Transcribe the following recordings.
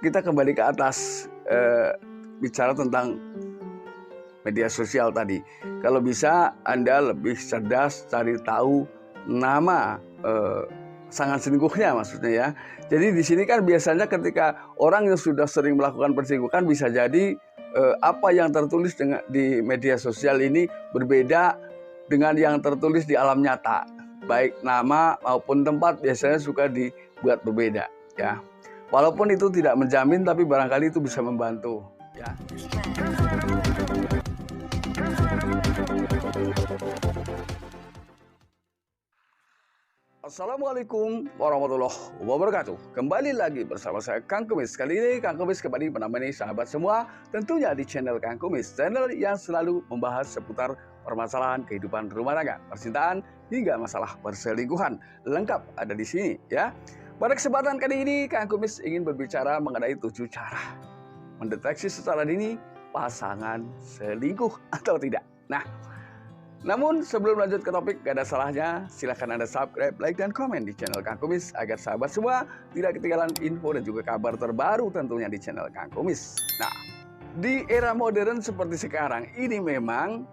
kita kembali ke atas, bicara tentang media sosial tadi. Kalau bisa Anda lebih cerdas cari tahu nama pasangan selingkuhnya maksudnya ya. Jadi di sini kan biasanya ketika orang yang sudah sering melakukan perselingkuhan bisa jadi apa yang tertulis di media sosial ini berbeda dengan yang tertulis di alam nyata. Baik nama maupun tempat biasanya suka dibuat berbeda ya. Walaupun itu tidak menjamin, tapi barangkali itu bisa membantu ya. Assalamualaikum warahmatullahi wabarakatuh. Kembali lagi bersama saya Kang Kumis. Kali ini Kang Kumis kembali menemani sahabat semua, tentunya di channel Kang Kumis, channel yang selalu membahas seputar permasalahan kehidupan rumah tangga, percintaan hingga masalah perselingkuhan. Lengkap ada di sini ya. Pada kesempatan kali ini Kang Kumis ingin berbicara mengenai 7 cara mendeteksi secara dini pasangan selingkuh atau tidak. Nah, namun sebelum lanjut ke topik, gak ada salahnya silahkan Anda subscribe, like, dan komen di channel Kang Kumis agar sahabat semua tidak ketinggalan info dan juga kabar terbaru tentunya di channel Kang Kumis. Nah, di era modern seperti sekarang ini memang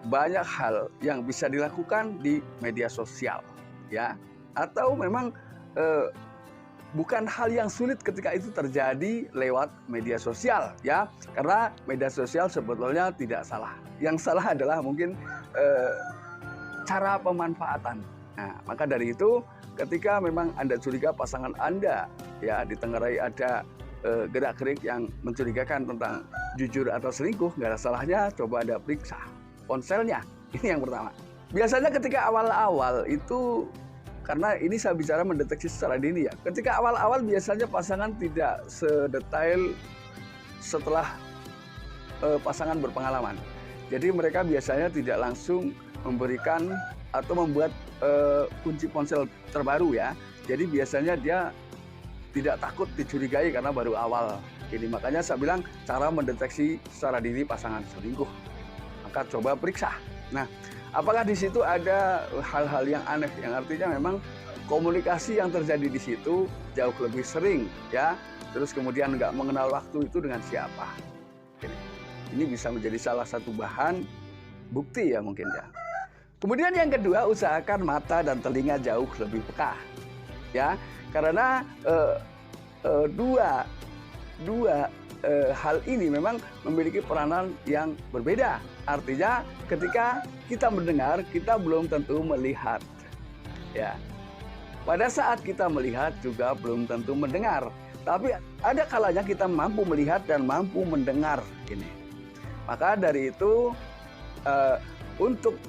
banyak hal yang bisa dilakukan di media sosial ya, atau memang bukan hal yang sulit ketika itu terjadi lewat media sosial ya, karena media sosial sebetulnya tidak salah. Yang salah adalah mungkin cara pemanfaatan. Nah, maka dari itu ketika memang Anda curiga pasangan Anda ya ditengarai ada gerak-gerik yang mencurigakan tentang jujur atau selingkuh, nggak ada salahnya coba Anda periksa ponselnya. Ini yang pertama. Biasanya ketika awal-awal itu, karena ini saya bicara mendeteksi secara dini ya. Ketika awal-awal biasanya pasangan tidak sedetail setelah pasangan berpengalaman. Jadi mereka biasanya tidak langsung memberikan atau membuat kunci ponsel terbaru ya. Jadi biasanya dia tidak takut dicurigai karena baru awal. Jadi makanya saya bilang cara mendeteksi secara dini pasangan selingkuh. Maka coba periksa. Nah, apakah di situ ada hal-hal yang aneh, yang artinya memang komunikasi yang terjadi di situ jauh lebih sering ya, terus kemudian nggak mengenal waktu itu dengan siapa. Ini bisa menjadi salah satu bahan bukti ya mungkin ya. Kemudian yang kedua, usahakan mata dan telinga jauh lebih peka ya, karena dua hal ini memang memiliki peranan yang berbeda. Artinya ketika kita mendengar, kita belum tentu melihat ya. Pada saat kita melihat juga belum tentu mendengar. Tapi ada kalanya kita mampu melihat dan mampu mendengar ini. Maka dari itu untuk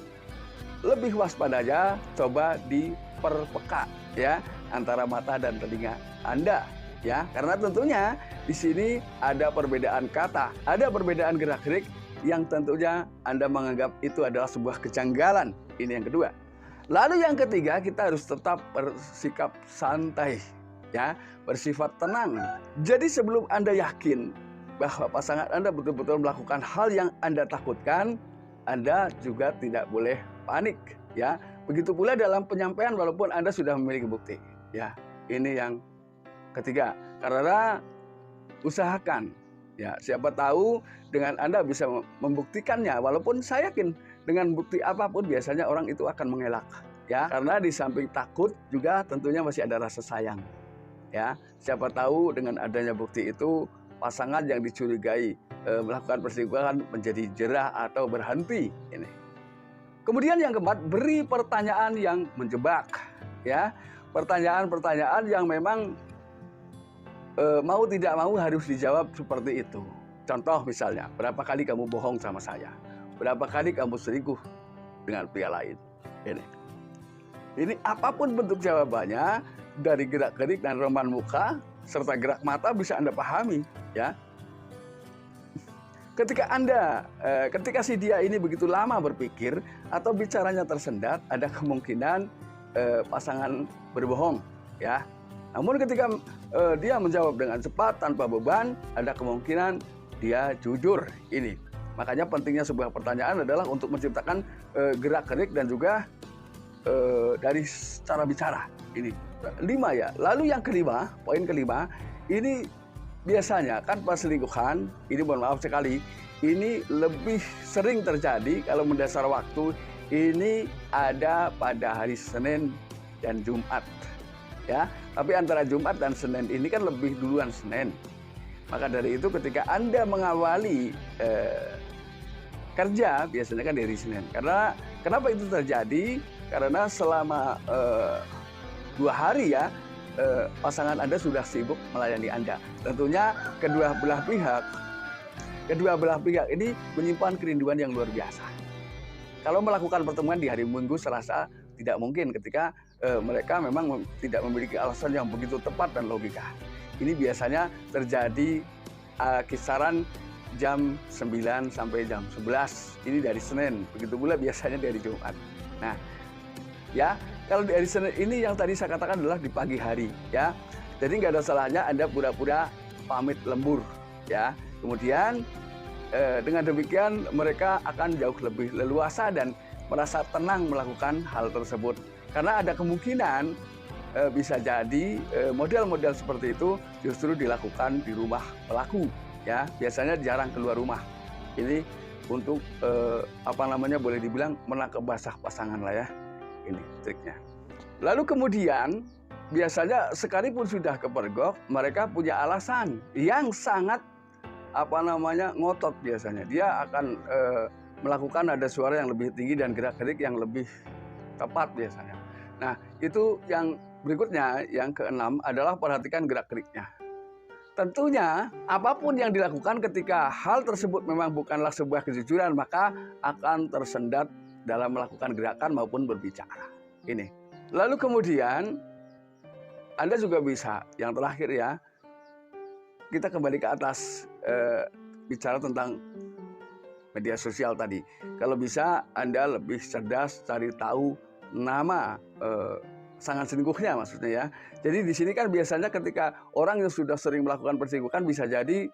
lebih waspadanya coba diperpeka ya antara mata dan telinga Anda ya, karena tentunya di sini ada perbedaan kata, ada perbedaan gerak-gerik yang tentunya Anda menganggap itu adalah sebuah kejanggalan. Ini yang kedua. Lalu yang ketiga, kita harus tetap bersikap santai ya, bersifat tenang. Jadi sebelum Anda yakin bahwa pasangan Anda betul-betul melakukan hal yang Anda takutkan, Anda juga tidak boleh panik ya. Begitu pula dalam penyampaian walaupun Anda sudah memiliki bukti ya. Ini yang ketiga, karena usahakan ya, siapa tahu dengan Anda bisa membuktikannya, walaupun saya yakin dengan bukti apapun biasanya orang itu akan mengelak ya, karena di samping takut juga tentunya masih ada rasa sayang ya. Siapa tahu dengan adanya bukti itu pasangan yang dicurigai melakukan perselingkuhan menjadi jerah atau berhenti ini. Kemudian yang keempat, beri pertanyaan yang menjebak ya, pertanyaan-pertanyaan yang memang mau tidak mau harus dijawab seperti itu. Contoh misalnya, berapa kali kamu bohong sama saya? Berapa kali kamu selingkuh dengan pria lain? Ini apapun bentuk jawabannya, dari gerak-gerik dan reman muka serta gerak mata bisa Anda pahami ya. Ketika si dia ini begitu lama berpikir atau bicaranya tersendat, ada kemungkinan pasangan berbohong ya. Namun ketika dia menjawab dengan cepat tanpa beban, ada kemungkinan dia jujur ini. Makanya pentingnya sebuah pertanyaan adalah untuk menciptakan gerak-gerik dan juga dari cara bicara ini. 5 ya. Lalu yang kelima, poin kelima, ini biasanya kan perselingkuhan, ini mohon maaf sekali, ini lebih sering terjadi kalau mendasar waktu ini ada pada hari Senin dan Jumat. Ya, tapi antara Jumat dan Senin ini kan lebih duluan Senin. Maka dari itu ketika Anda mengawali kerja biasanya kan dari Senin. Karena kenapa itu terjadi? Karena selama 2 hari ya pasangan Anda sudah sibuk melayani Anda. Tentunya kedua belah pihak ini menyimpan kerinduan yang luar biasa. Kalau melakukan pertemuan di hari Minggu, Selasa tidak mungkin ketika mereka memang tidak memiliki alasan yang begitu tepat dan logika. Ini biasanya terjadi kisaran jam 9 sampai jam 11. Ini dari Senin, begitu pula biasanya dari Jumat. Nah, ya, kalau dari Senin ini yang tadi saya katakan adalah di pagi hari, ya. Jadi nggak ada salahnya Anda pura-pura pamit lembur, ya. Kemudian dengan demikian mereka akan jauh lebih leluasa dan merasa tenang melakukan hal tersebut. Karena ada kemungkinan bisa jadi model-model seperti itu justru dilakukan di rumah pelaku, ya. Biasanya jarang keluar rumah. Ini untuk boleh dibilang menangkap basah pasangan lah ya. Ini triknya. Lalu kemudian biasanya sekalipun sudah kepergok, mereka punya alasan yang sangat ngotot biasanya. Dia akan melakukan ada suara yang lebih tinggi dan gerak-gerik yang lebih tepat biasanya. Nah, itu yang berikutnya, yang keenam adalah perhatikan gerak-geriknya. Tentunya apapun yang dilakukan ketika hal tersebut memang bukanlah sebuah kejujuran, maka akan tersendat dalam melakukan gerakan maupun berbicara. Ini. Lalu kemudian Anda juga bisa, yang terakhir ya, kita kembali ke atas bicara tentang media sosial tadi. Kalau bisa Anda lebih cerdas cari tahu nama pasangan selingkuhnya maksudnya ya. Jadi di sini kan biasanya ketika orang yang sudah sering melakukan perselingkuhan bisa jadi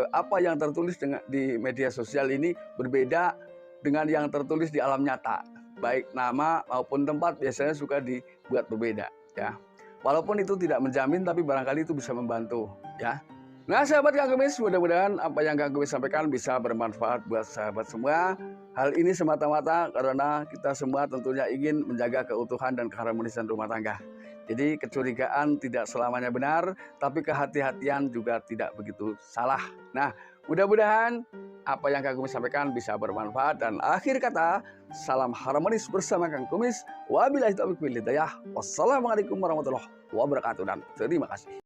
apa yang tertulis di media sosial ini berbeda dengan yang tertulis di alam nyata. Baik nama maupun tempat biasanya suka dibuat berbeda ya. Walaupun itu tidak menjamin tapi barangkali itu bisa membantu ya. Nah sahabat Kang Kumis, mudah-mudahan apa yang Kang Kumis sampaikan bisa bermanfaat buat sahabat semua. Hal ini semata-mata karena kita semua tentunya ingin menjaga keutuhan dan keharmonisan rumah tangga. Jadi kecurigaan tidak selamanya benar, tapi kehati-hatian juga tidak begitu salah. Nah mudah-mudahan apa yang Kang Kumis sampaikan bisa bermanfaat. Dan akhir kata, salam harmonis bersama Kang Kumis. Wabillahi taufiq wal hidayah. Wassalamualaikum warahmatullahi wabarakatuh dan terima kasih.